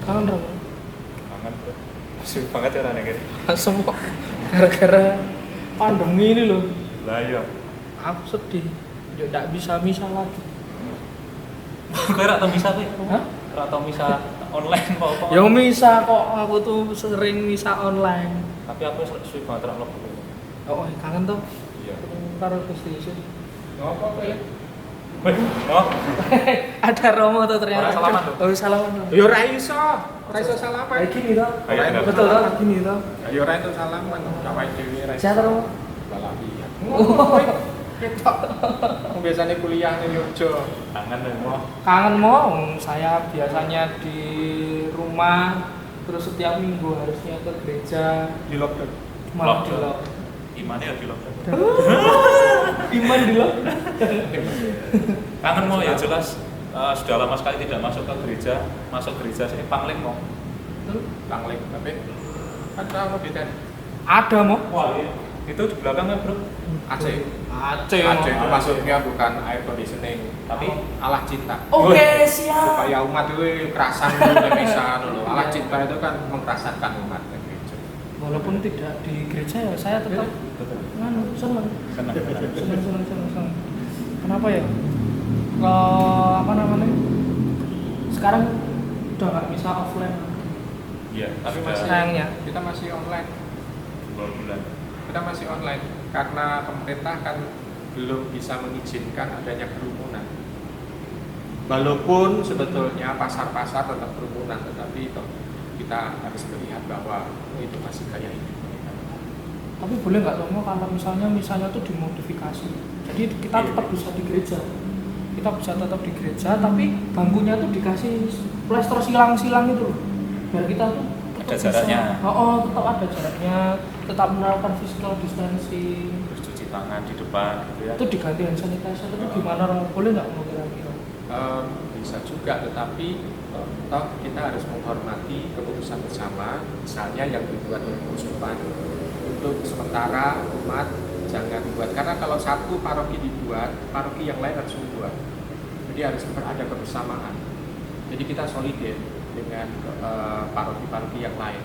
Kangen dong. Kangen bro. Masih banget ya orangnya gitu. Semua gara-gara pandemi ini loh. Lah iya. Aku sedih. Ya tidak bisa misah lagi. Kau ora tau bisa tuh? Hah? Ora tau bisa online apa? Ya misah kok, aku tuh sering misah online. Tapi aku suwe banget ora mlebu. Oh, kangen tuh. Iya. Karo PlayStation. Ngopo kowe? Weh, oh. Ada Romo tuh ternyata. Orang salaman tuh? Oh, salaman. Ya ora iso salaman. Kayak gini tuh. Kayak bener. Betul tuh, gini tuh. Ya ora itu salaman, gawe dhewe ra iso. Siapa Romo? Balapian. Oh, Ketok. Biasanya kuliah ning Yogyo. Kangen deh mau. kangen mau. Saya biasanya di rumah, terus setiap minggu harusnya ke gereja, Di lockdown. malah di Lockdown. lock. Imane ya di lockdown. Iman di lock. Kangen mau ya jelas. Sudah lama sekali tidak masuk ke gereja. Masuk gereja sini pangling mau. Pangling tapi kan tahu beda. Ada mau? Wah, iya. Itu di belakang kan bro. Aceh. Aceh. Aceh itu maksudnya bukan air conditioning, tapi Allah cinta. Oke, siap. Supaya umat itu kerasan Indonesia loh. Allah cinta itu kan mengkerasankan umat dan gereja. Walaupun tidak di gereja ya, saya tetap senang. Senang. Kenapa ya? Apa namanya? Sekarang udah nggak bisa offline. Iya, Tapi sudah masih Sayangnya. kita masih online. 2 bulan. Kita masih online karena pemerintah kan belum bisa mengizinkan adanya kerumunan. Walaupun sebetulnya pasar-pasar tetap kerumunan, tetapi kita harus melihat bahwa itu masih gaya hidup mereka. Tapi boleh nggak Tomo kalau misalnya tuh dimodifikasi. Jadi kita tetap bisa di gereja. Kita bisa tetap di gereja, tapi bangkunya tuh dikasih plester silang-silang itu loh. Biar kita tuh Ada jaraknya. Tetap ada jaraknya, tetap menerapkan physical distancing. Terus cuci tangan di depan gitu ya. Itu diganti hand sanitizer itu gimana Romo? Boleh nggak mau kira-kira? Bisa juga, tetapi toh kita harus menghormati keputusan bersama, misalnya yang dibuat oleh Uskupan untuk sementara umat jangan dibuat, karena kalau satu paroki dibuat, paroki yang lain harus membuat, jadi harus ada kebersamaan. Jadi kita solider dengan paroki-paroki yang lain.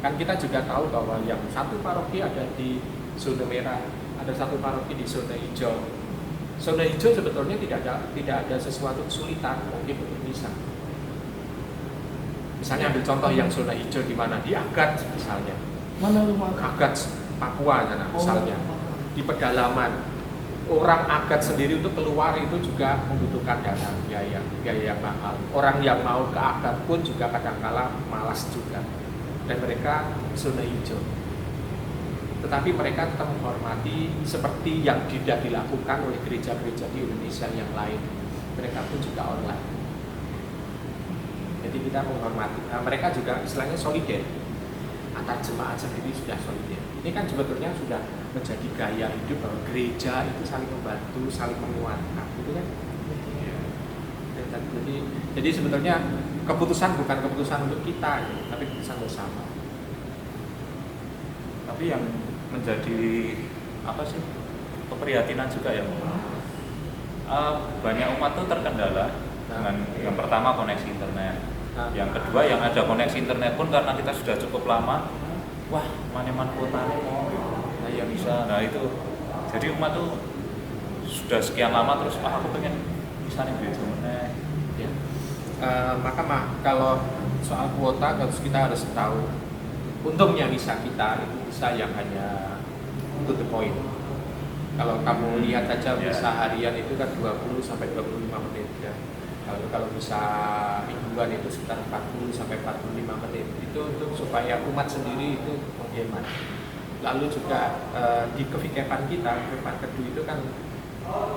Kan kita juga tahu bahwa yang satu paroki ada di zona merah, ada satu paroki di zona hijau. Zona hijau sebetulnya tidak ada sesuatu kesulitan mungkin untuk bisa. Misalnya ambil contoh yang zona hijau di mana, di Agats misalnya. Mana rumah? Agats Papua sana misalnya. Di pedalaman, orang Agats sendiri untuk keluar itu juga membutuhkan dana, biaya yang mahal. Orang yang mau ke Agats pun juga kadang-kala malas juga. Dan mereka zona hijau. Tetapi mereka tetap menghormati seperti yang tidak dilakukan oleh gereja-gereja di Indonesia yang lain. Mereka pun juga online. Jadi kita menghormati. Mereka juga istilahnya solider. Antar jemaat sendiri sudah solider. Ini kan sebetulnya sudah menjadi gaya hidup bahwa gereja itu saling membantu, saling menguatkan, gitu kan? Jadi sebetulnya keputusan bukan keputusan untuk kita, tapi keputusan bersama. Tapi yang menjadi apa sih keprihatinan juga ya, banyak umat tuh terkendala dengan yang pertama koneksi internet, yang kedua yang ada koneksi internet pun karena kita sudah cukup lama, wah maneman kuotanya mau, nah ya bisa, nah itu jadi umat tuh sudah sekian lama terus aku pengen misalnya gereja mana ya. Maka kalau soal kuota kita harus tahu, untungnya bisa kita itu bisa yang hanya to the point. Kalau kamu lihat aja bisa harian itu kan 20 sampai 25 menit ya. Kalau bisa mingguan itu sekitar 40 sampai 45 menit. Itu untuk supaya umat sendiri itu menghemat. Lalu juga di kevikepan kita, kevikepan Kedu itu kan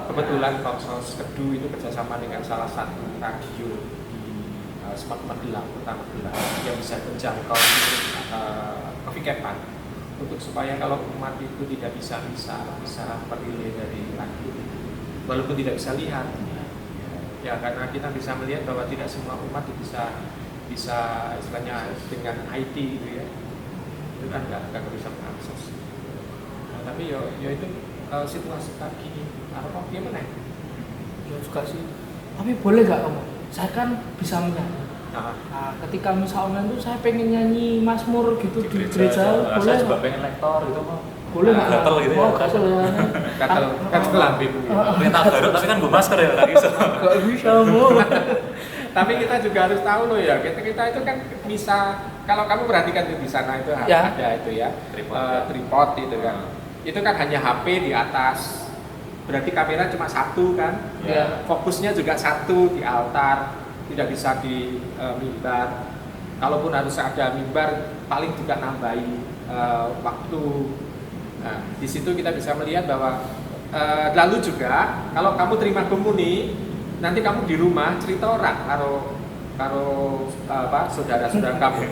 kebetulan Konsos Kedu itu kerjasama dengan salah satu radio di Magelang, Kota Magelang yang bisa menjangkau kevikepan untuk supaya kalau umat itu tidak bisa menilai dari radio walaupun tidak bisa lihat ya, karena kita bisa melihat bahwa tidak semua umat bisa istilahnya dengan IT gitu ya, itu kan nggak bisa mengakses. Tapi ya itu situasi kayak gini apa gimana Ya juga sih. Tapi boleh nggak kamu? Saya kan bisa menyanyi. Nah, ketika misa online tuh saya pengen nyanyi Mazmur gitu di gereja, Nah, boleh saya juga nggak? pengen lektor gitu kok. Boleh nggak? Gatel gitu ya. Oh, gatel ya. Gatel lambung. Perintah baru tapi kan gue masker ya nggak bisa. Gak bisa mau. Tapi kita juga harus tahu loh ya, kita itu kan bisa, kalau kamu perhatikan di sana itu Ya. ada itu ya, Tripod. tripod itu kan. Itu kan hanya HP di atas. Berarti kamera cuma satu kan? Ya. Fokusnya juga satu di altar, tidak bisa di mimbar. Kalaupun harus ada mimbar, paling juga nambahi waktu. Nah, di situ kita bisa melihat bahwa lalu juga kalau kamu terima komuni, nanti kamu di rumah cerita orang karo saudara-saudara kamu.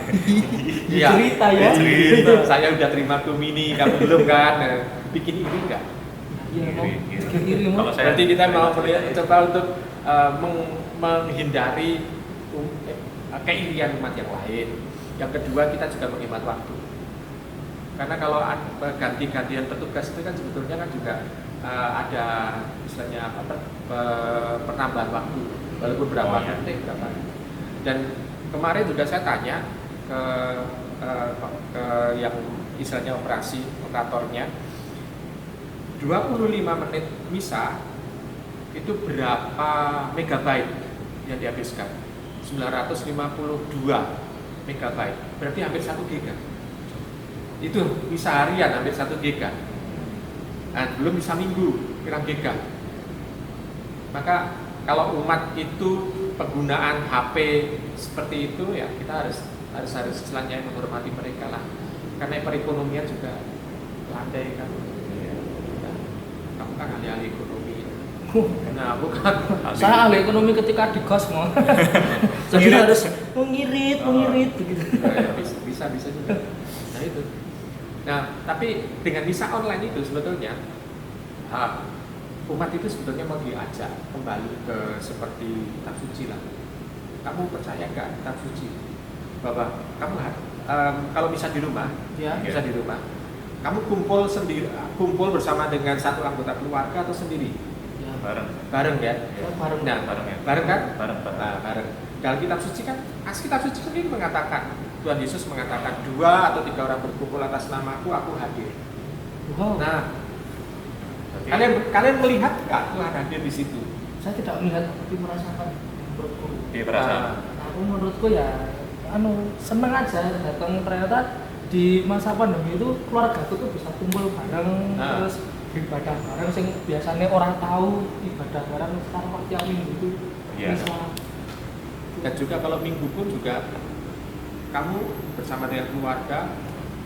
Iya. Cerita ya. Cerita. Saya udah terima komuni, kamu belum kan? Nah, bikin ini enggak? Iya, mau Iri. kiri mau. Kalau saya Berarti kita mau terima melihat, cerita. coba untuk menghindari keirian umat yang lain. Yang kedua, kita juga menghemat waktu. Karena kalau ganti-gantian petugas itu kan sebetulnya kan juga ada istilahnya penambahan waktu, walaupun berapa detik berapa. Dan kemarin juga saya tanya ke yang istilahnya operatornya, 25 menit misa itu berapa megabyte yang dihabiskan? 952 megabyte, berarti hampir 1 giga. Itu misa harian hampir 1 giga. Nah, belum misa minggu kira giga. Maka kalau umat itu penggunaan HP seperti itu ya kita harus istilahnya menghormati mereka lah. Karena perekonomian juga landai kan. Kamu kan ahli ekonomi. Nah, bukan. Saya ahli ekonomi ketika di kos mau. Jadi harus mengirit begitu. Ya, bisa juga. Nah itu. Nah, tapi dengan misa online itu sebetulnya umat itu sebetulnya mau diajak kembali ke seperti kitab suci lah. Kamu percaya nggak kitab suci? Bahwa kamu kalau bisa di rumah, Ya. bisa di rumah. Kamu kumpul bersama dengan satu anggota keluarga atau sendiri? Ya. Bareng ya? Bareng. Nah, Bareng ya? bareng kan? Bareng. Nah, bareng. Dalam kitab suci kan, kitab suci sendiri mengatakan, Tuhan Yesus mengatakan 2 atau 3 orang berkumpul atas namaku, aku hadir. Wow. Nah, Oke. kalian melihat nggak Tuhan hadir di situ? Saya tidak melihat tapi merasakan menurutku. Di perasaan. Aku menurutku ya seneng aja datang, ternyata di masa pandemi itu keluarga tuh bisa kumpul bareng, terus ibadah bareng sing biasanya orang tahu ibadah bareng sekarang waktu yang minggu itu Iya. bisa. Dan juga kalau minggu pun juga kamu bersama dengan keluarga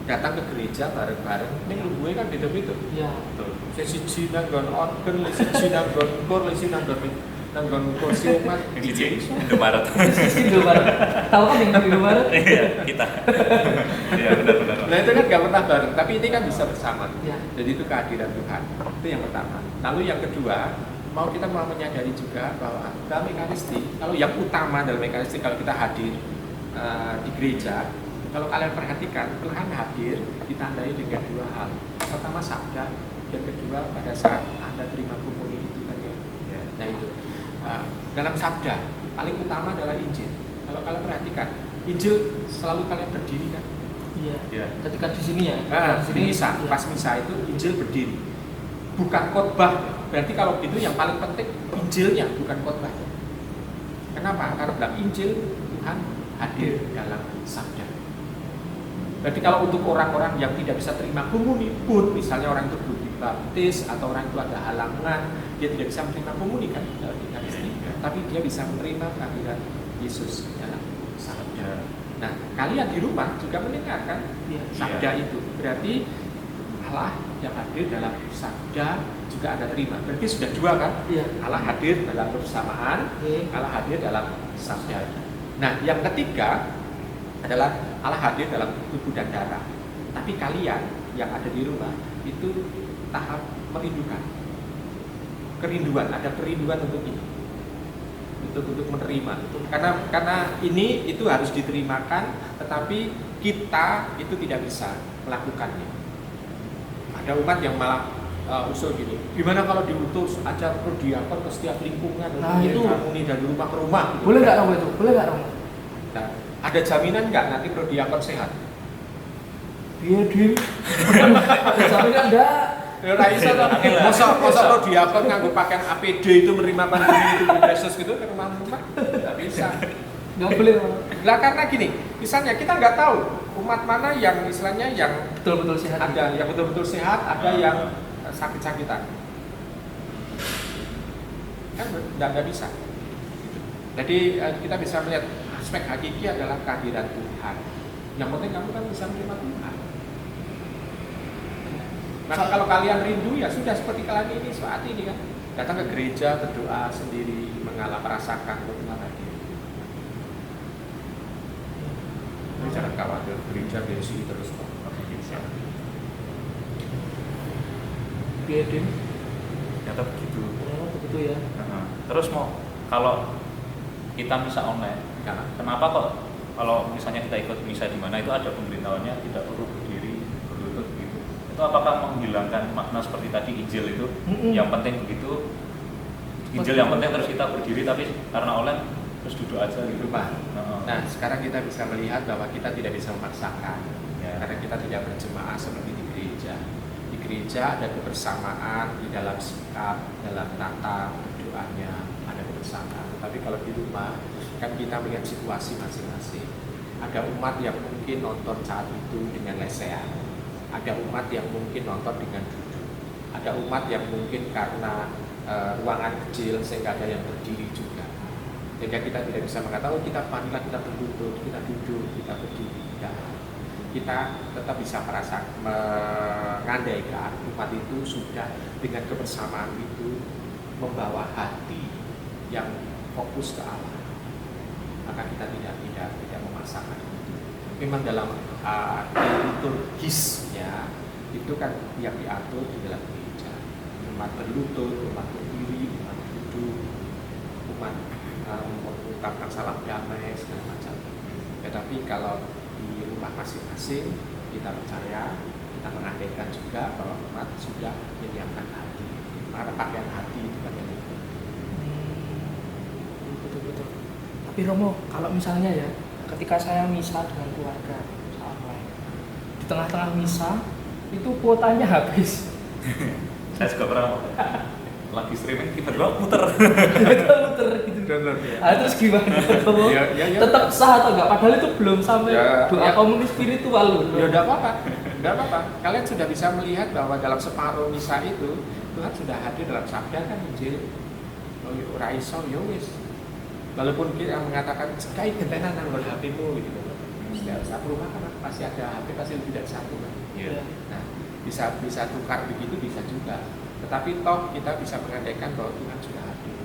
datang ke gereja bareng-bareng. Minggu gue kan beda-beda. Ya. Betul. Siji nanggon organ, siji nanggon kor, siji nanggon kursi umat. DJ Indomaret. Indomaret. Tahu kan yang Indomaret? Iya, kita. Iya, benar. Nah itu kan nggak pernah bareng, tapi ini kan bisa bersama. Ya. Jadi itu kehadiran Tuhan. Itu yang pertama. Lalu yang kedua, kita mau menyadari juga bahwa dalam Ekaristi, kalau yang utama dalam Ekaristi kalau kita hadir di gereja, kalau kalian perhatikan, Tuhan hadir ditandai dengan 2 hal. Pertama sabda, yang kedua pada saat Anda terima komuni itu kan ya. Ya. Nah itu dalam sabda paling utama adalah Injil. Kalau kalian perhatikan, Injil selalu kalian berdiri kan. Iya. Iya. Ketika di sini ya. Nah, di di misa, ya. pas misa itu Injil berdiri, bukan khotbah. Berarti kalau gitu yang paling penting Injilnya, bukan khotbah. Kenapa? Karena dalam Injil Tuhan hadir dalam sabda. Berarti kalau untuk orang-orang yang tidak bisa terima komuni pun, misalnya orang itu belum dibaptis atau orang itu ada halangan, dia tidak bisa menerima komuni kan dalam Ekaristi, tapi dia bisa menerima kehadiran Yesus dalam sabda. Nah, kalian di rumah juga mendengarkan Iya. sabda itu. Berarti Allah yang hadir dalam sabda juga Anda terima. Berarti sudah 2 kan? Iya. Allah hadir dalam bersamaan, Oke. Allah hadir dalam sabda. Nah, yang ketiga adalah Allah hadir dalam tubuh dan darah. Tapi kalian yang ada di rumah itu tahap merindukan. Kerinduan, ada kerinduan untuk ini. Untuk menerima. Karena ini itu harus diterimakan, tetapi kita itu tidak bisa melakukannya. Ada umat yang malah usul gini, gimana kalau diutus ajar perdiakon ke setiap lingkungan Nah, untuk itu. harmoni dari rumah ke rumah gitu. Boleh nggak Romo itu? Boleh nggak Romo? Nah, ada jaminan nggak nanti prodiakon sehat? Iya dim. Ada jaminan enggak? Ya ora iso to. Mosok prodiakon nganggo pakaian APD itu menerima pandemi itu Yesus gitu ke rumah-rumah? Nggak bisa. Nggak boleh. Lah karena gini, misalnya kita nggak tahu umat mana yang istilahnya yang Betul-betul sehat. ada yang betul-betul sehat, ada yang sakit-sakitan. Kan nggak bisa. Jadi kita bisa melihat aspek hakiki adalah kehadiran Tuhan. Yang penting kamu kan bisa menerima Tuhan. Maka kalau kalian rindu ya sudah seperti kalian ini saat ini kan, datang ke gereja berdoa sendiri, mengalami merasakan Tuhan hadir. Jadi jangan khawatir, gereja besi terus kok. Iya dim. Ternyata begitu. Oh begitu ya. Terus mau kalau kita misa online, kenapa kok kalau misalnya kita ikut misa di mana itu ada pemberitahuannya tidak perlu berdiri berlutut gitu? Itu apakah menghilangkan makna seperti tadi Injil itu? Yang penting begitu, Injil yang penting terus kita berdiri, tapi karena online terus duduk aja gitu Pak. Nah sekarang kita bisa melihat bahwa kita tidak bisa memaksakan, ya. karena kita tidak berjemaah seperti di gereja. Di gereja ada kebersamaan di dalam sikap, dalam tata berdoanya ada kebersamaan. Tapi kalau di rumah kan kita melihat situasi masing-masing. Ada umat yang mungkin nonton saat itu dengan lesehan, ada umat yang mungkin nonton dengan duduk, ada umat yang mungkin karena ruangan kecil sehingga ada yang berdiri juga. Sehingga kita tidak bisa mengatakan, oh kita panilah, kita berlutut, kita duduk, kita berdiri. Tidak. Kita tetap bisa merasa mengandaikan umat itu sudah dengan kebersamaan itu membawa hati yang fokus ke Allah. Maka kita tidak memaksakan itu. Memang dalam liturgis ya itu kan yang diatur di dalam gereja. Umat berlutut, umat berdiri, umat duduk, umat mengucapkan salam damai segala macam. Tetapi kalau di rumah masing-masing kita percaya, kita mengandaikan juga bahwa umat sudah menyiapkan hati. Maka pakaian hati itu kan yang itu. Betul. Tapi Romo, kalau misalnya ya, ketika saya misa dengan keluarga, di tengah-tengah misa itu kuotanya habis. Saya juga pernah lagi streaming tiba-tiba muter Gitu. Terus gimana Romo? Ya. Tetap sah atau enggak? Padahal itu belum sampai doa komunis spiritual loh. Ya udah apa-apa. Kalian sudah bisa melihat bahwa dalam separuh misa itu Tuhan sudah hadir dalam sabda kan Injil. Ora iso yo wis. Walaupun kita mengatakan sekai gentenan nang HP-mu gitu. Setiap satu rumah kan pasti ada HP, pasti lebih dari satu kan. Iya. Nah, bisa tukar begitu bisa juga. Tetapi toh kita bisa mengandaikan bahwa Tuhan sudah hadir.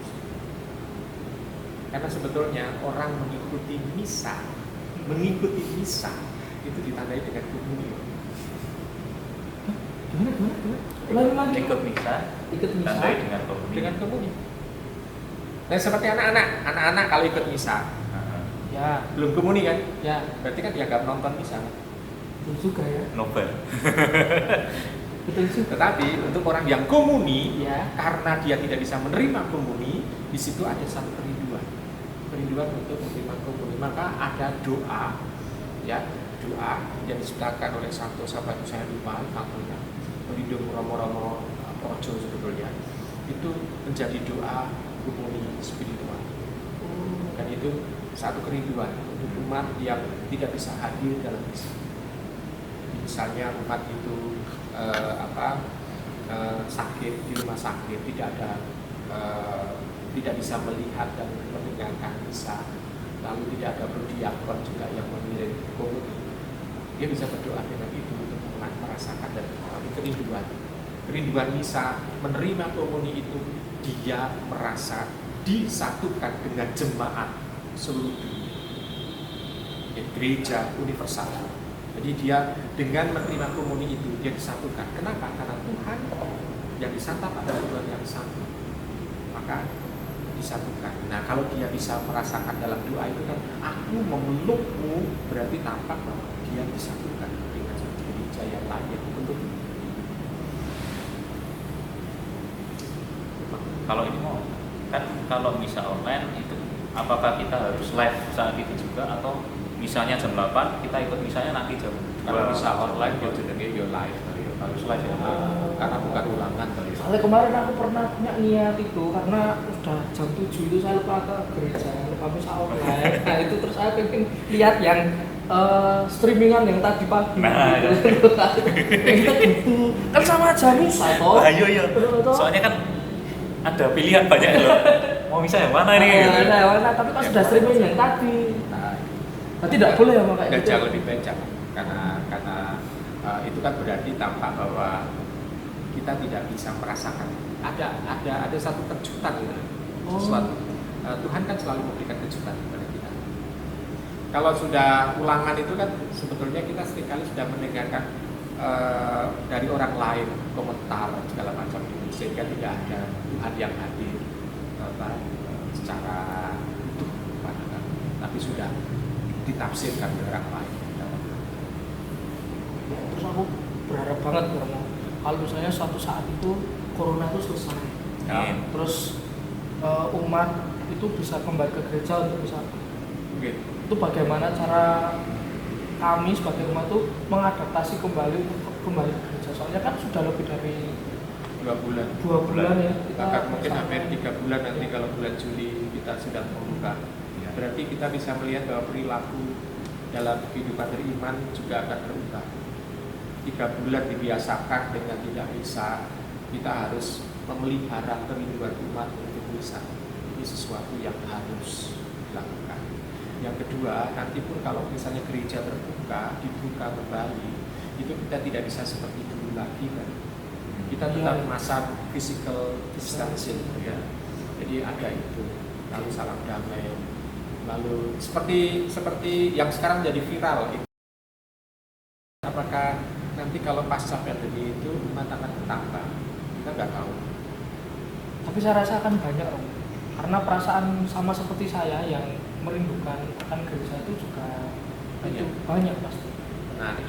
Karena sebetulnya orang mengikuti misa itu ditandai dengan komuni. Gimana? Ikut misa tandai dengan komuni. Dengan komuni. Nah seperti anak-anak kalau ikut misa, Ya, belum komuni kan? ya, Berarti kan dianggap nonton misa. betul juga ya. Nobel. Betul juga. Tetapi untuk orang yang komuni, Ya. karena dia tidak bisa menerima komuni, di situ ada satu kerinduan untuk menerima komuni. Maka ada doa, ya doa yang disebutkan oleh Santo Sabat, saya lupa namanya, Pelindung Romo Projo sebetulnya, itu menjadi doa komuni spiritual. Dan itu satu kerinduan untuk umat yang tidak bisa hadir dalam misa. Misalnya umat itu sakit di rumah sakit, tidak bisa melihat dan mendengarkan misa, lalu tidak ada prodiakon juga yang mengirim komuni, dia bisa berdoa dengan itu untuk merasakan dan mengalami kerinduan misa, menerima komuni itu, dia merasa disatukan dengan jemaat seluruh dunia, gereja universal. Jadi dia dengan menerima komuni itu dia disatukan. Kenapa? Karena Tuhan yang disantap adalah Tuhan yang satu. Maka disatukan. Nah kalau dia bisa merasakan dalam doa itu kan, aku memelukmu, berarti tampak bahwa dia disatukan dengan gereja yang lain yang dibentuk. Kalau ini mau kan kalau misa online itu apakah kita harus live saat itu juga atau misalnya jam 8 kita ikut misalnya nanti jam Kalau 2 bisa online ya jenenge yo live. harus live ya. Karena bukan ulangan tadi. Soalnya kemarin aku pernah punya niat itu karena udah jam 7 itu saya lupa ke gereja, lupa bisa online. Nah itu terus saya pengen lihat yang streamingan yang tadi pagi. Nah, ya. Kita gitu kan sama aja bisa toh. Ayo ya. Soalnya kan ada pilihan banyak loh. Mau bisa yang mana nih? Ada yang mana? Tapi pas sudah streaming yang tadi, Nah, berarti tidak boleh ya kayak nggak gitu. jauh lebih baik karena itu kan berarti tampak bahwa kita tidak bisa merasakan ada satu kejutan gitu. Sesuatu Tuhan kan selalu memberikan kejutan kepada kita. Kalau sudah ulangan itu kan sebetulnya kita seringkali sudah mendengarkan dari orang lain komentar segala macam itu sehingga tidak ada Tuhan yang hadir secara utuh kepada kami, tapi sudah ditafsirkan oleh orang lain. Terus aku berharap banget kalau misalnya suatu saat itu corona itu selesai, Ya. terus umat itu bisa kembali ke gereja untuk bisa Oke. itu bagaimana cara kami sebagai umat itu mengadaptasi kembali ke gereja. Soalnya kan sudah lebih dari 2 bulan. 2 bulan ya kita Bahkan mungkin sama. hampir 3 bulan nanti kalau bulan Juli kita sudah membuka. Ya. Berarti kita bisa melihat bahwa perilaku dalam kehidupan beriman juga akan berubah. 3 bulan dibiasakan dengan tidak bisa, kita harus memelihara kerinduan umat untuk bisa. Ini sesuatu yang harus dilakukan. Yang kedua, nanti pun kalau misalnya gereja dibuka kembali, itu kita tidak bisa seperti dulu lagi kan. Kita tetap masa physical distancing ya. Jadi ada itu, lalu salam damai, lalu seperti yang sekarang jadi viral itu. Apakah nanti kalau pasca pandemi itu umat akan bertambah? Kita nggak tahu. Tapi saya rasa akan banyak Om. Karena perasaan sama seperti saya yang merindukan akan gereja itu juga itu banyak pasti. Nah,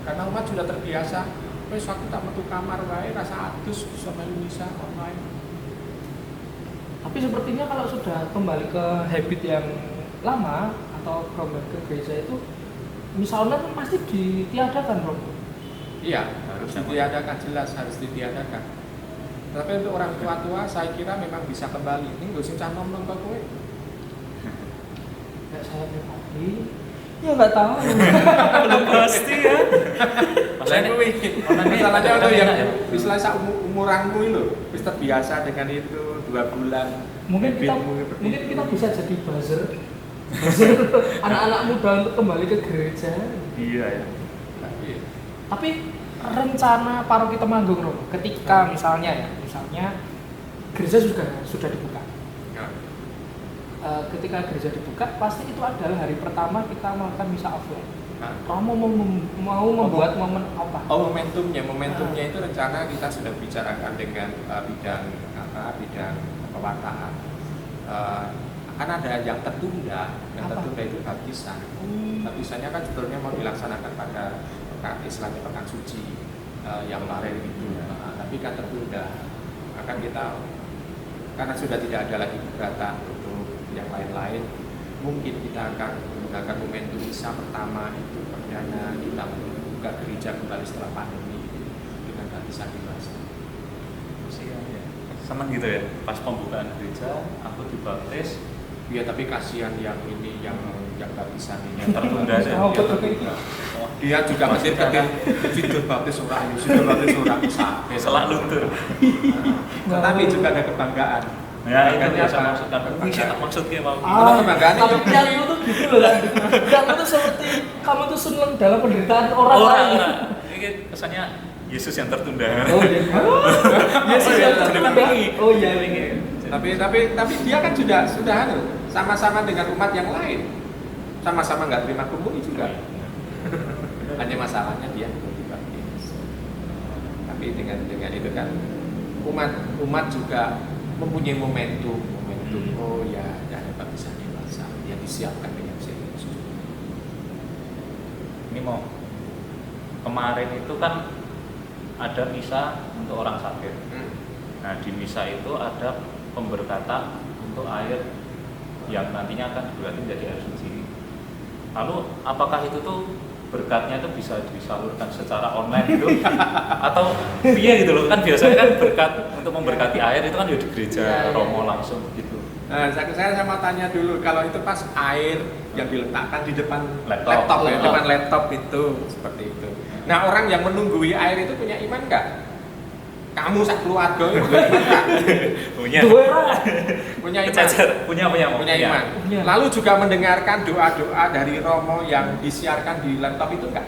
karena umat sudah terbiasa, wes aku tak metu kamar wae rasa adus bisa melu misa online. Tapi sepertinya kalau sudah kembali ke habit yang lama atau kembali ke gereja itu misalnya kan pasti ditiadakan Bro. Iya, harus ditiadakan, jelas harus ditiadakan. Tapi untuk orang tua-tua saya kira memang bisa kembali. Ini nggak usah nom-nom kok kowe. Kayak saya pribadi ya nggak tahu. Belum pasti ya. Masalahnya untuk yang ya. misalnya umuranmu itu wis terbiasa dengan itu 2 bulan. Mungkin kita bisa jadi buzzer anak-anak muda untuk kembali ke gereja. Iya ya. Tapi rencana Paroki Temanggung Romo ketika misalnya gereja sudah dibuka. Ya. Ketika gereja dibuka pasti itu adalah hari pertama kita melakukan misa offline. Nah, Romo mau membuat momen apa? momentumnya itu rencana kita sudah bicarakan dengan bidang pewartaan. Akan ada yang tertunda itu baptisan. Baptisannya kan sebetulnya mau dilaksanakan pada istilahnya pekan suci yang kemarin itu, tapi kan tertunda. Akan kita karena sudah tidak ada lagi keberatan untuk yang lain-lain, mungkin kita akan menggunakan momentum misa pertama itu perdana kita membuka gereja kembali setelah pandemi dengan baptisan dewasa. Sama gitu ya. Pas pembukaan gereja aku dibaptis. Ya tapi kasihan yang ini yang baptisan ini Yang tertunda aja. Oh, Yang tertunda. Dia juga masih sudah baptis orang, sampai Selalu tuh. Tetapi juga ada kebanggaan. Ya itu Kebanggaannya yang saya apa? maksudkan. Bisa tak maksudnya mau. Tapi pianmu tuh gitu loh kan. Pianmu tuh seperti kamu tuh seneng dalam penderitaan orang lain. Ini kesannya Yesus yang tertunda. Oh iya. Yesus yang tertunda. Oh iya. Tapi dia kan sudah sama-sama dengan umat yang lain, sama-sama nggak terima komuni juga. Hanya masalahnya dia dibaptis. Tapi dengan itu kan umat juga mempunyai momentum. Oh ya, ada baptisan dewasa yang disiapkan dengan serius. Ini mau kemarin itu kan ada misa untuk orang sakit. Nah di misa itu ada pemberkatan untuk air yang nantinya akan berarti menjadi air suci. Lalu apakah itu tuh berkatnya itu bisa disalurkan secara online gitu atau iya gitu loh, kan biasanya kan berkat untuk memberkati air itu kan ya di gereja Romo langsung gitu. Nah, saya mau tanya dulu, kalau itu pas air yang diletakkan di depan Laptop. ya, depan laptop itu seperti itu. Nah, orang yang menunggui air itu punya iman nggak? Kamu sak keluarga itu punya iman nggak? Punya. Punya iman. Punya Punya iman. Punya. Lalu juga mendengarkan doa-doa dari Romo yang disiarkan di laptop itu nggak?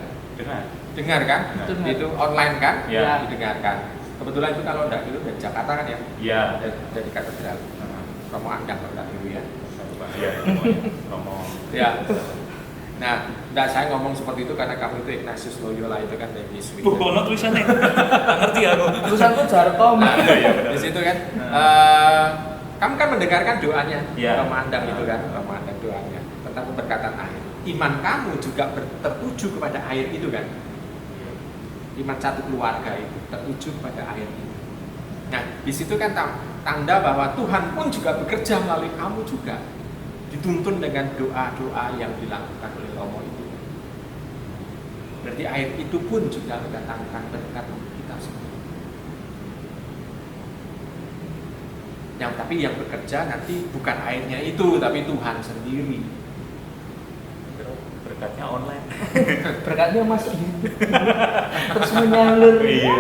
Dengar kan? Dengar. Itu online kan? Ya. Didengarkan. Kebetulan itu kalau enggak dulu dari Jakarta kan ya? Iya. Dari katedral. Romo Andang kalau dulu ya. Iya, Romo. Ya. Nah, enggak, saya ngomong seperti itu karena kamu itu Ignatius Loyola itu kan dari Swiss. Bono tulisannya. Nggak ngerti aku. Tulisanku Jarkom. Nah, Iya, benar. di situ kan kamu kan mendengarkan doanya Iya. Romo Andang itu kan, Romo Andang doanya tentang keberkatan air. Iman kamu juga tertuju kepada air itu kan. Iman satu keluarga itu tertuju kepada air itu. Nah, di situ kan tanda bahwa Tuhan pun juga bekerja melalui kamu juga. Dituntun dengan doa-doa yang dilakukan oleh Romo itu. Berarti air itu pun juga mendatangkan berkat untuk kita semua. Tapi yang bekerja nanti bukan airnya itu, tapi Tuhan sendiri. Berkatnya online. Berkatnya masih hidup. Terus menyalur. Iya.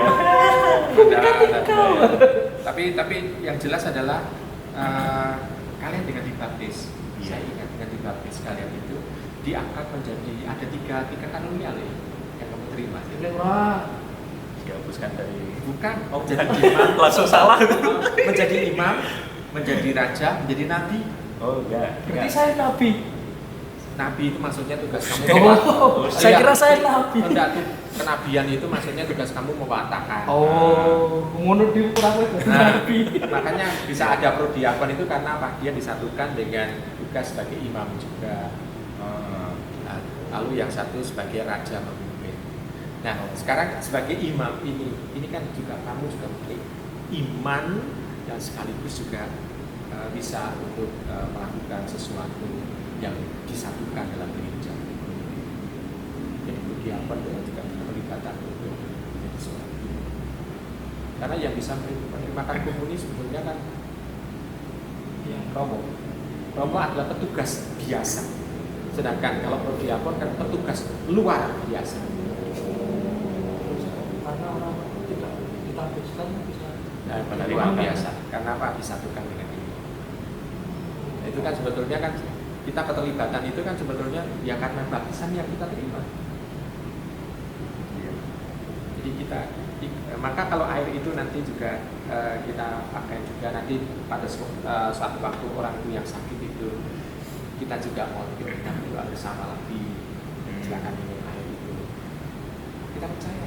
Tapi yang jelas adalah kalian dengan dibaptis. Saya ingat dengan dibaptis kalian itu diangkat menjadi ada tiga karunia loh yang kamu terima. Wah, Dihapuskan dari Bukan, oh, menjadi bukan. imam, Langsung salah. menjadi imam, menjadi raja, menjadi nabi. Oh enggak. berarti saya nabi. Nabi itu maksudnya tugas kamu. Oh, saya kira saya nabi. Enggak, tuh kenabian itu maksudnya tugas kamu mewatakan. Oh, ngono di kurang Nah, nabi. makanya bisa ada prodiakon itu karena apa? Dia disatukan dengan tugas sebagai imam juga. Nah, lalu yang satu sebagai raja pemimpin. Nah, sekarang sebagai imam ini kan juga kamu juga memiliki iman dan sekaligus juga bisa untuk melakukan sesuatu yang disatukan dalam gereja. Jadi prodiakon dengan juga pelibatan untuk menjadi sesuatu. Karena yang bisa menerima komuni sebetulnya kan Romo. Romo adalah petugas biasa. Sedangkan kalau prodiakon kan petugas luar biasa. Karena orang tidak ditabiskan bisa. Nah, luar biasa. Karena apa? Disatukan dengan ini. Nah, itu kan sebetulnya kan kita keterlibatan itu kan sebetulnya ya karena baptisan yang kita terima. Jadi kita maka kalau air itu nanti juga kita pakai juga nanti pada suatu waktu orang itu yang sakit itu kita juga mau kita berdoa bersama lagi, silakan minum air itu. Kita percaya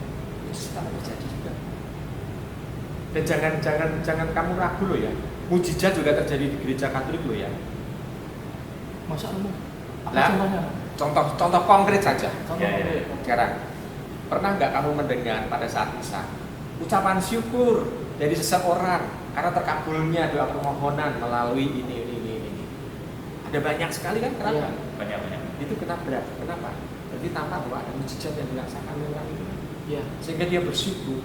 Yesus akan terjadi juga. Dan jangan kamu ragu loh ya, mujizat juga terjadi di gereja Katolik loh ya. Masa lu? Apa Lah, contohnya? Contoh konkret saja. Contoh Ya, ya. konkret. Sekarang, pernah nggak kamu mendengar pada saat misa ucapan syukur dari seseorang karena terkabulnya doa permohonan melalui ini. Ada banyak sekali kan? Kenapa? Iya. Banyak. Itu kenapa? Berarti tampak bahwa ada mujizat yang dilaksanakan oleh orang itu, Iya. sehingga dia bersyukur.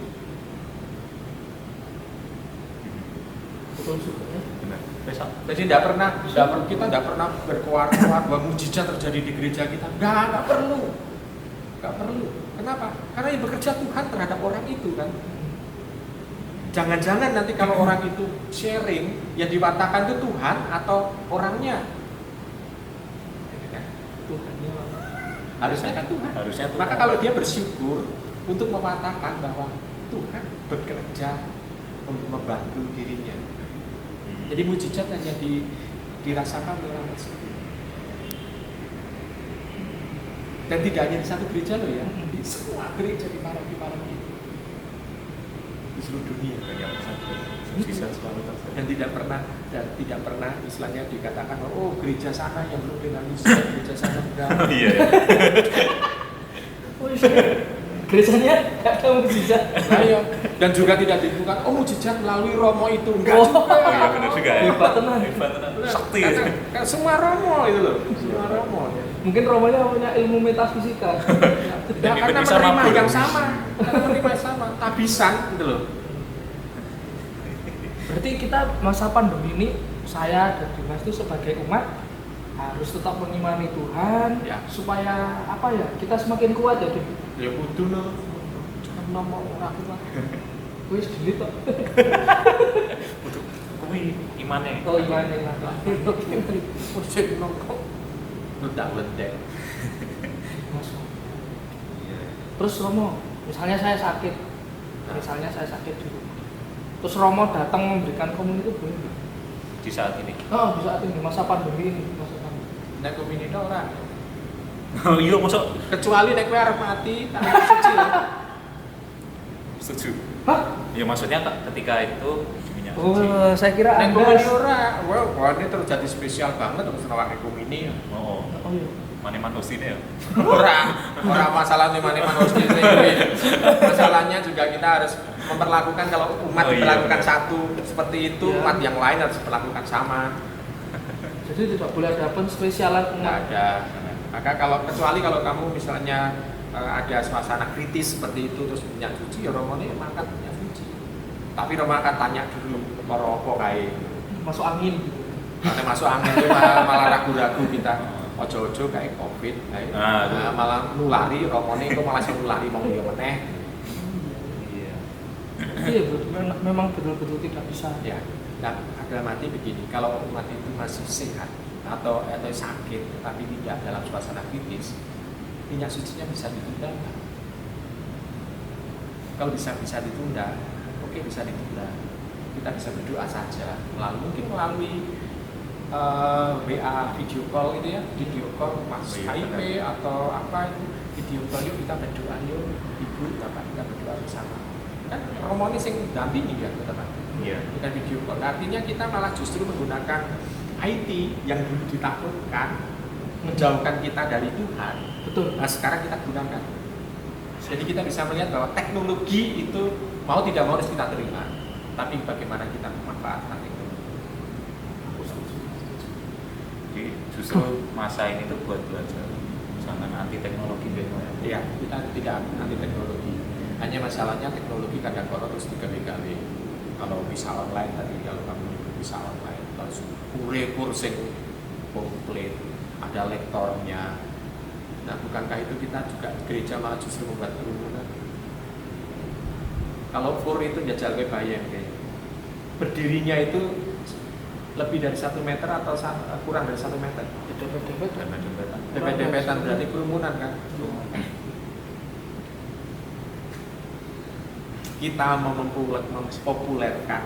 Betul juga ya. Benar. Jadi kita tidak pernah berkuar bahwa mujizat terjadi di gereja kita. Nggak perlu. Kenapa? Karena yang bekerja Tuhan terhadap orang itu kan. Jangan-jangan nanti kalau orang itu sharing, yang diwatakan itu Tuhan atau orangnya? Tuhannya. Harusnya kan Tuhan. Harusnya Tuhan. Maka kalau dia bersyukur untuk mengatakan bahwa Tuhan bekerja untuk membantu dirinya. Jadi mujizat hanya dirasakan oleh orang tersebut. Dan tidak hanya di satu gereja loh ya, di semua gereja di paroki-paroki itu. Di seluruh dunia. Mujizat selalu terjadi. Dan tidak pernah istilahnya dikatakan oh gereja sana yang belum dengan mujizat, gereja sana enggak. Iya. Oh iya. Gerejanya nggak ada mukjizat. Nah, iya. Dan juga tidak ditentukan, oh mujizat melalui Romo itu enggak Oh. juga. Oh iya benar juga ya. Hebat tenan. Hebat tenan. Nah, Sakti. karena semua Romo itu loh, semua Romo. Mungkin Romonya punya ilmu metafisika. Tidak karena bisa menerima mabur. yang sama, karena menerima yang sama, tabisan gitu loh. Berarti kita masa pandemi ini, saya dan Dimas itu sebagai umat harus tetap mengimani Tuhan, Ya. supaya apa ya, kita semakin kuat ya, Dim. Ya kudu no. Jangan ngomong ora kuat. Wis delete kok. Untuk kuwi imane. Oh imane lah. Musik nongkrong. Ledak-ledek. Terus Romo, misalnya saya sakit di rumah. Terus Romo datang memberikan komunitas itu boleh nggak? Di saat ini. Oh, di saat ini masa pandemi ini, masa pandemi. Nek komini ora. Oh iya masuk. Kecuali nek kowe arep mati, tak suci lah. Setuju. Hah? Ya maksudnya ketika itu minyak Oh, suci. saya kira Nek Anda. komini ora, wah ini terus jadi spesial banget terus nawake komini. Oh, Oh iya. maneman hostine ya. Ora masalah nih mana hosti ini. Masalahnya juga kita harus memperlakukan kalau umat Oh, iya, diperlakukan benar. satu seperti itu, Iya. umat yang lain harus diperlakukan sama. Jadi tidak boleh ada penspesialan Tidak umat. ada. Maka kalau kecuali kalau kamu misalnya ada suasana kritis seperti itu terus minyak suci ya Romo ini makan minyak suci. Tapi Romo akan tanya dulu mau apa kae. Masuk angin gitu. Karena masuk angin itu malah ragu-ragu kita. Ojo-ojo kayak Covid, kayak malah nulari Romo ini kok malah nulari mau dia meneh. Iya. Iya, memang betul-betul tidak bisa. Ya, dan harga mati begini, kalau umat itu masih sehat atau sakit tapi tidak dalam suasana kritis, minyak sucinya bisa ditunda nggak? Kalau bisa ditunda, oke bisa ditunda. Kita bisa berdoa saja, mungkin melalui WA video call itu ya, video call Mas Iya, HIP benar. atau apa itu video call yuk kita berdoa yuk ibu bapak kita berdoa bersama. Kan Romo ini sing dampingi ya teman. Iya. Dengan video call. Artinya kita malah justru menggunakan IT yang dulu ditakutkan menjauhkan kita dari Tuhan. Betul. Nah sekarang kita gunakan. Jadi kita bisa melihat bahwa teknologi itu mau tidak mau harus kita terima. Tapi bagaimana kita memanfaatkan teknologi. Jadi justru masa ini tuh buat belajar sangat anti teknologi gitu ya. Iya, kita tidak anti teknologi. Hanya masalahnya teknologi kadang-kadang terus digawe-gawe. Kalau bisa online tadi, kalau kamu bisa online, terus kurikulum sing komplit, ada lektornya. Nah, bukankah itu kita juga gereja malah justru membuat kerumunan? Kalau FUR itu jajal bayang kayak berdirinya itu lebih dari 1 meter atau kurang dari 1 meter. Dempet-dempetan berarti kerumunan kan? Kita mau mempopulerkan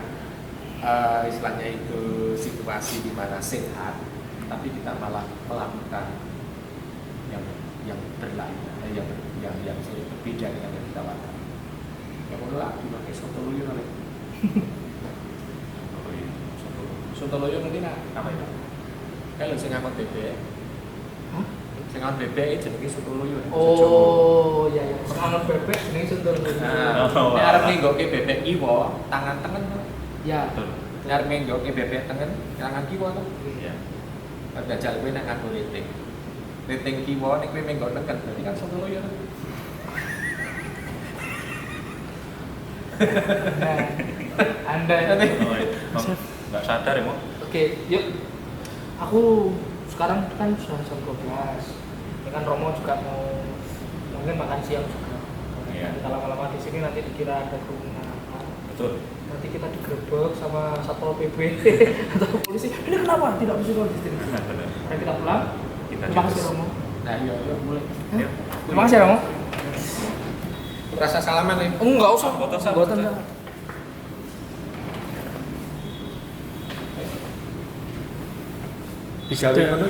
istilahnya itu situasi di mana sehat, tapi kita malah melakukan yang berlain, yang berbeda dengan yang kita lakukan. Ya mau lah, dipakai soto loyo nanti. Soto loyo nanti nak apa itu? Kalau saya ngambil bebek, Hah? saya ngambil bebek itu jenenge soto loyo. Oh, iya ya. Penganut bebek jenenge sentul. Nah, Oh, nek arep ngenggokke bebek kiwa, tangan tengen. Ya. Betul. Nek arep ngenggokke bebek tengen, tangan kiwa to. Iya. Jajal kowe nek nganggo riting. Riting kiwa nek kowe menggok tengen, berarti kan soto loyo. Nah, Anda Oh, iya. Nggak sadar ya, Mo? Oke, yuk. Aku sekarang kan sudah jam 12. Dengan Romo juga mau mungkin makan siang juga. Iya. Kita lama-lama di sini nanti dikira ada kerumunan apa. Betul. Nanti kita digerebek sama satpol PP atau polisi. Ini kenapa tidak bisa di sini? Benar. Mari kita pulang. Kita Terima kasih diurus. Romo. Nah, iya boleh. Yuk. Terima kasih Romo. Rasa salaman nih. Enggak usah. Boten, Sam. Boten. Digawe ngono